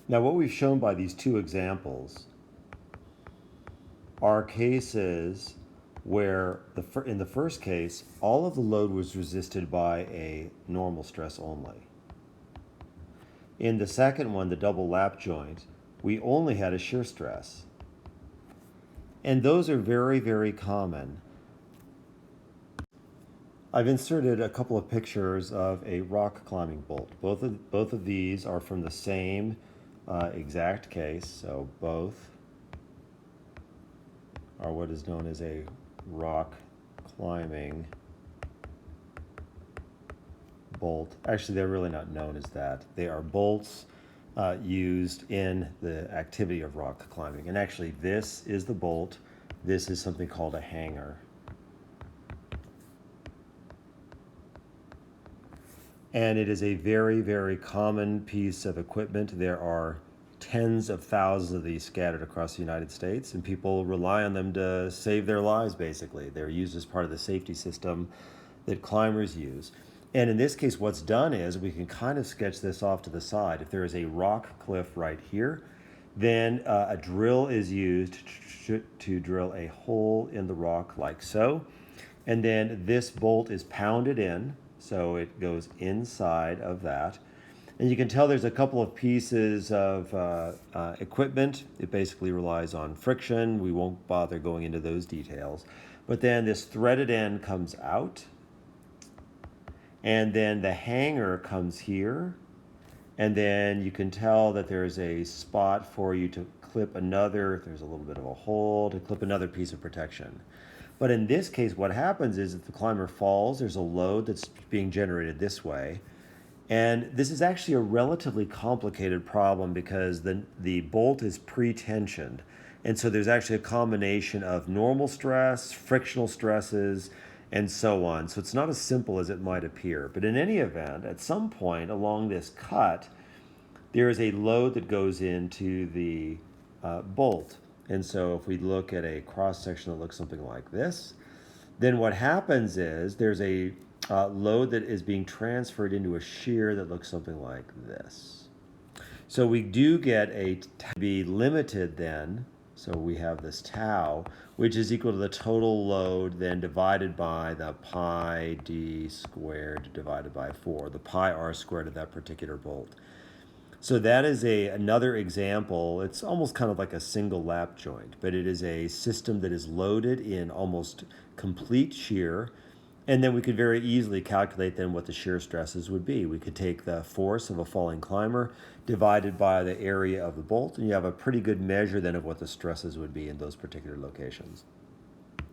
Now, what we've shown by these two examples are cases where in the first case, all of the load was resisted by a normal stress only. In the second one, the double lap joint, we only had a shear stress. And those are very, very common. I've inserted a couple of pictures of a rock climbing bolt. Both of these are from the same exact case, so both are what is known as a rock climbing bolt. Actually, they're really not known as that. They are bolts used in the activity of rock climbing. And actually, this is the bolt. This is something called a hanger. And it is a very, very common piece of equipment. There are tens of thousands of these scattered across the United States, and people rely on them to save their lives, basically. They're used as part of the safety system that climbers use. And in this case, what's done is we can kind of sketch this off to the side. If there is a rock cliff right here, then a drill is used to drill a hole in the rock like so. And then this bolt is pounded in, so it goes inside of that. And you can tell there's a couple of pieces of equipment. It basically relies on friction. We won't bother going into those details. But then this threaded end comes out. And then the hanger comes here. And then you can tell that there's a spot for you to clip another, there's a little bit of a hole to clip another piece of protection. But in this case, what happens is if the climber falls, there's a load that's being generated this way. And this is actually a relatively complicated problem because the bolt is pre-tensioned. And so there's actually a combination of normal stress, frictional stresses, and so on. So it's not as simple as it might appear. But in any event, at some point along this cut, there is a load that goes into the bolt. And so if we look at a cross section that looks something like this, then what happens is there's a load that is being transferred into a shear that looks something like this. So we do get a be limited then. So we have this tau, which is equal to the total load then divided by the pi d squared divided by 4, the pi r squared of that particular bolt. So that is another example. It's almost kind of like a single lap joint, but it is a system that is loaded in almost complete shear. And then we could very easily calculate then what the shear stresses would be. We could take the force of a falling climber divided by the area of the bolt, and you have a pretty good measure then of what the stresses would be in those particular locations.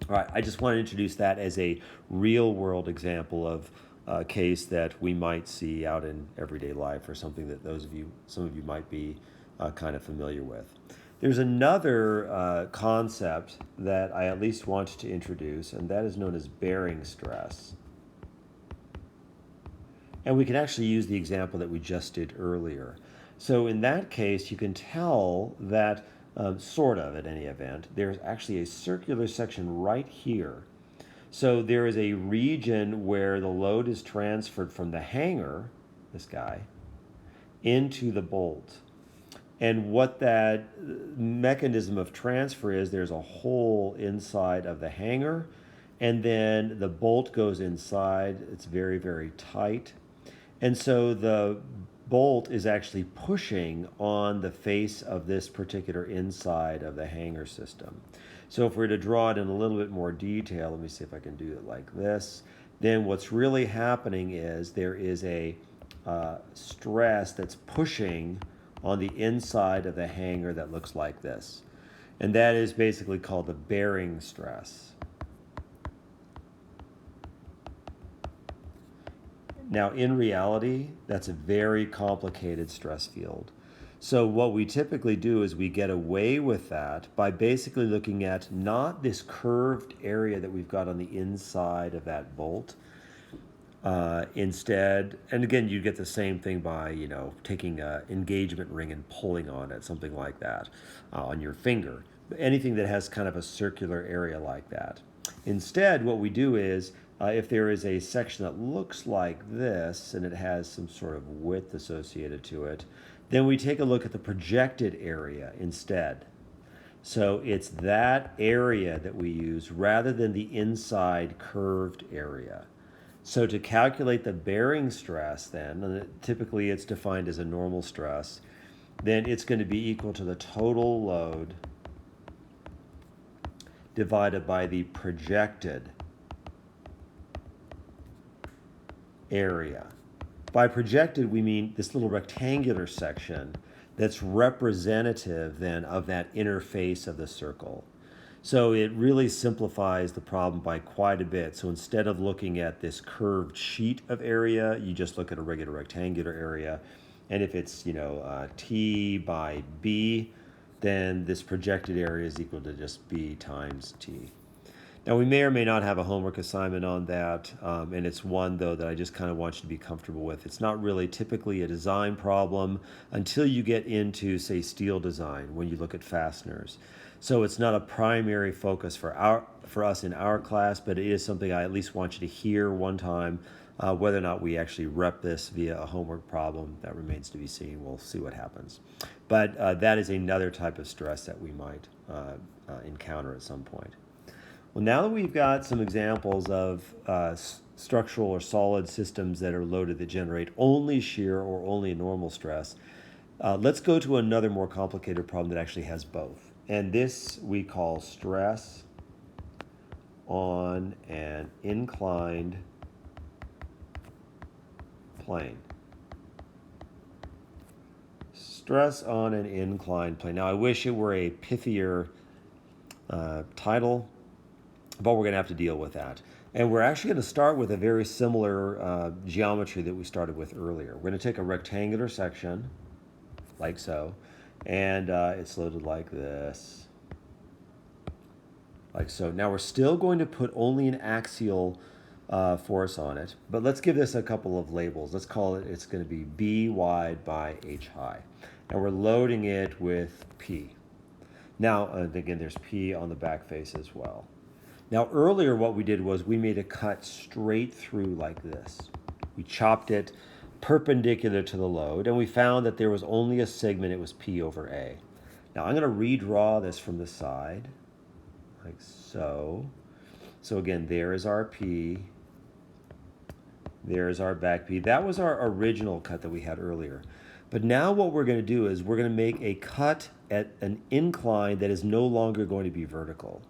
All right, I just want to introduce that as a real world example of a case that we might see out in everyday life, or something that some of you might be kind of familiar with. There's another concept that I at least want to introduce, and that is known as bearing stress. And we can actually use the example that we just did earlier. So in that case, you can tell that, sort of at any event, there's actually a circular section right here. So there is a region where the load is transferred from the hanger, this guy, into the bolt. And what that mechanism of transfer is, there's a hole inside of the hanger, and then the bolt goes inside. It's very, very tight. And so the bolt is actually pushing on the face of this particular inside of the hanger system. So if we're to draw it in a little bit more detail, let me see if I can do it like this, then what's really happening is there is a stress that's pushing on the inside of the hanger that looks like this. And that is basically called the bearing stress. Now, in reality, that's a very complicated stress field. So what we typically do is we get away with that by basically looking at not this curved area that we've got on the inside of that bolt. Instead, and again, you get the same thing by, taking an engagement ring and pulling on it, something like that, on your finger. Anything that has kind of a circular area like that. Instead, what we do is, if there is a section that looks like this and it has some sort of width associated to it, then we take a look at the projected area instead. So it's that area that we use rather than the inside curved area. So to calculate the bearing stress then, and typically it's defined as a normal stress, then it's going to be equal to the total load divided by the projected area. By projected, we mean this little rectangular section that's representative then of that inner face of the circle. So it really simplifies the problem by quite a bit. So instead of looking at this curved sheet of area, you just look at a regular rectangular area. And if it's, T by B, then this projected area is equal to just B times T. Now, we may or may not have a homework assignment on that, and it's one, though, that I just kind of want you to be comfortable with. It's not really typically a design problem until you get into, say, steel design, when you look at fasteners. So it's not a primary focus for us in our class, but it is something I at least want you to hear one time. Whether or not we actually rep this via a homework problem, that remains to be seen. We'll see what happens. But that is another type of stress that we might encounter at some point. Well, now that we've got some examples of structural or solid systems that are loaded that generate only shear or only normal stress, let's go to another more complicated problem that actually has both. And this we call stress on an inclined plane. Stress on an inclined plane. Now, I wish it were a pithier title, but we're going to have to deal with that. And we're actually going to start with a very similar geometry that we started with earlier. We're going to take a rectangular section, like so, and it's loaded like this, like so. Now we're still going to put only an axial force on it, but let's give this a couple of labels. Let's call it, it's going to be B wide by H high. And we're loading it with P. Now, again, there's P on the back face as well. Now, earlier what we did was we made a cut straight through like this. We chopped it perpendicular to the load, and we found that there was only a segment. It was P over A. Now, I'm going to redraw this from the side, like so. So again, there is our P. There's our back P. That was our original cut that we had earlier. But now what we're going to do is we're going to make a cut at an incline that is no longer going to be vertical.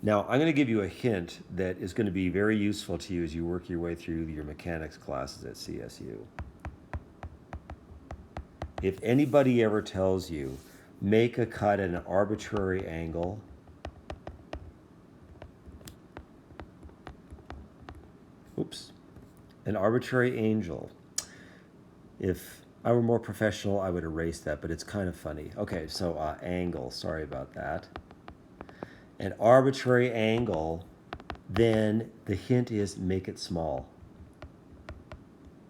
Now, I'm going to give you a hint that is going to be very useful to you as you work your way through your mechanics classes at CSU. If anybody ever tells you, make a cut at an arbitrary angle, an arbitrary angle. If I were more professional, I would erase that, but it's kind of funny. Okay, so angle, sorry about that. An arbitrary angle, then the hint is make it small.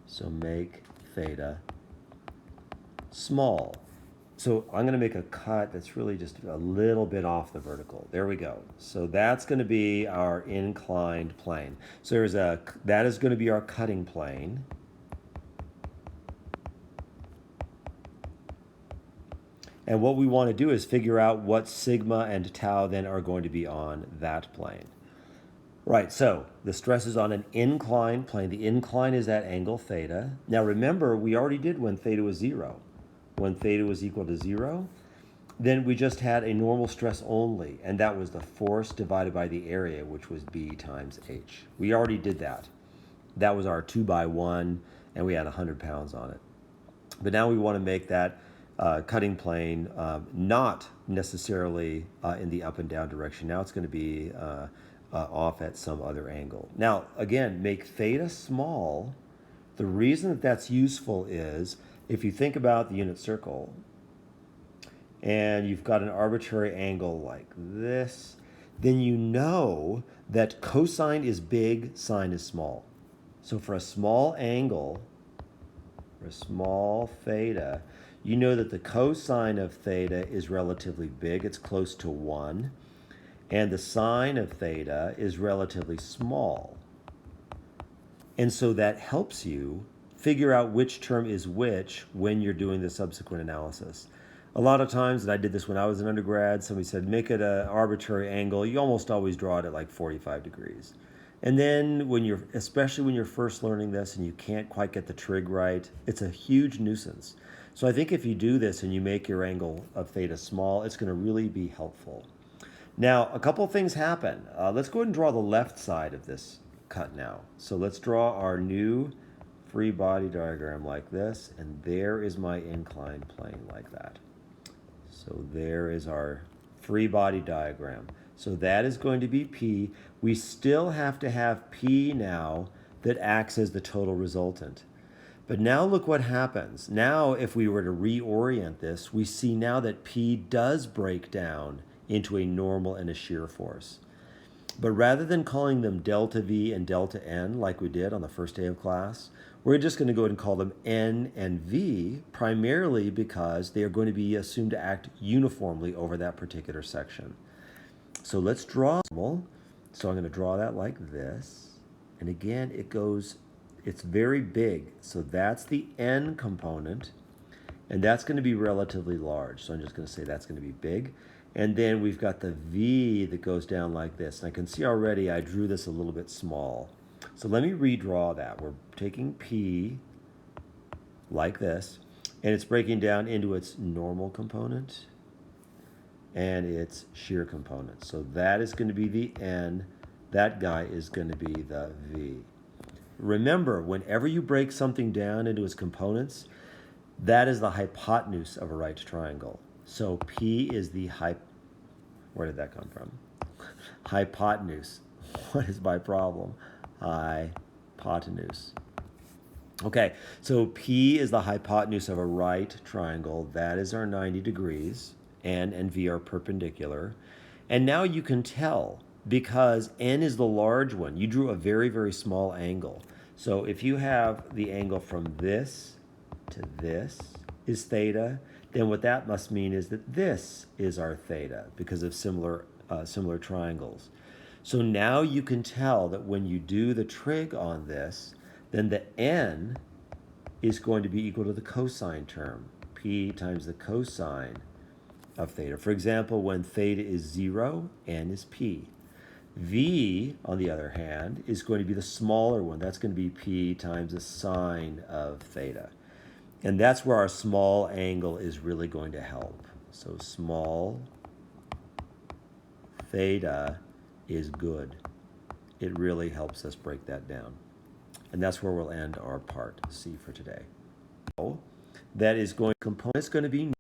So make theta small. So I'm going to make a cut that's really just a little bit off the vertical. There we go. So that's going to be our inclined plane. So that is going to be our cutting plane. And what we want to do is figure out what sigma and tau then are going to be on that plane. Right, so the stress is on an inclined plane. The incline is at angle theta. Now remember, we already did when theta was 0. When theta was equal to 0, then we just had a normal stress only, and that was the force divided by the area, which was B times H. We already did that. That was our 2x1, and we had 100 pounds on it. But now we want to make that cutting plane not necessarily in the up and down direction. Now it's going to be off at some other angle. Now, again, make theta small. The reason that that's useful is if you think about the unit circle and you've got an arbitrary angle like this, then you know that cosine is big, sine is small. So for a small angle, for a small theta, you know that the cosine of theta is relatively big. It's close to 1. And the sine of theta is relatively small. And so that helps you figure out which term is which when you're doing the subsequent analysis. A lot of times, and I did this when I was an undergrad, somebody said, make it an arbitrary angle. You almost always draw it at like 45 degrees. And then especially when you're first learning this and you can't quite get the trig right, it's a huge nuisance. So I think if you do this and you make your angle of theta small, it's going to really be helpful. Now, a couple of things happen. Let's go ahead and draw the left side of this cut now. So let's draw our new free body diagram like this, and there is my inclined plane like that. So there is our free body diagram. So that is going to be P. We still have to have P now that acts as the total resultant. But now look what happens. Now if we were to reorient this, we see now that P does break down into a normal and a shear force. But rather than calling them delta V and delta N like we did on the first day of class, we're just going to go ahead and call them N and V, primarily because they are going to be assumed to act uniformly over that particular section. So let's draw. So I'm going to draw that like this. And again, it's very big. So that's the N component. And that's going to be relatively large. So I'm just going to say that's going to be big. And then we've got the V that goes down like this. And I can see already I drew this a little bit small. So let me redraw that. We're taking P like this, and it's breaking down into its normal component and its shear component. So that is going to be the N. That guy is going to be the V. Remember, whenever you break something down into its components, that is the hypotenuse of a right triangle. So P is the where did that come from? Hypotenuse. What is my problem? Hypotenuse. Okay, so P is the hypotenuse of a right triangle. That is our 90 degrees. N and V are perpendicular. And now you can tell, because N is the large one, you drew a very, very small angle. So if you have the angle from this to this is theta, then what that must mean is that this is our theta because of similar triangles. So now you can tell that when you do the trig on this, then the N is going to be equal to the cosine term, P times the cosine of theta. For example, when theta is 0, N is P. V, on the other hand, is going to be the smaller one. That's going to be P times the sine of theta. And that's where our small angle is really going to help. So small theta is good. It really helps us break that down. And that's where we'll end our part C for today. That is going to be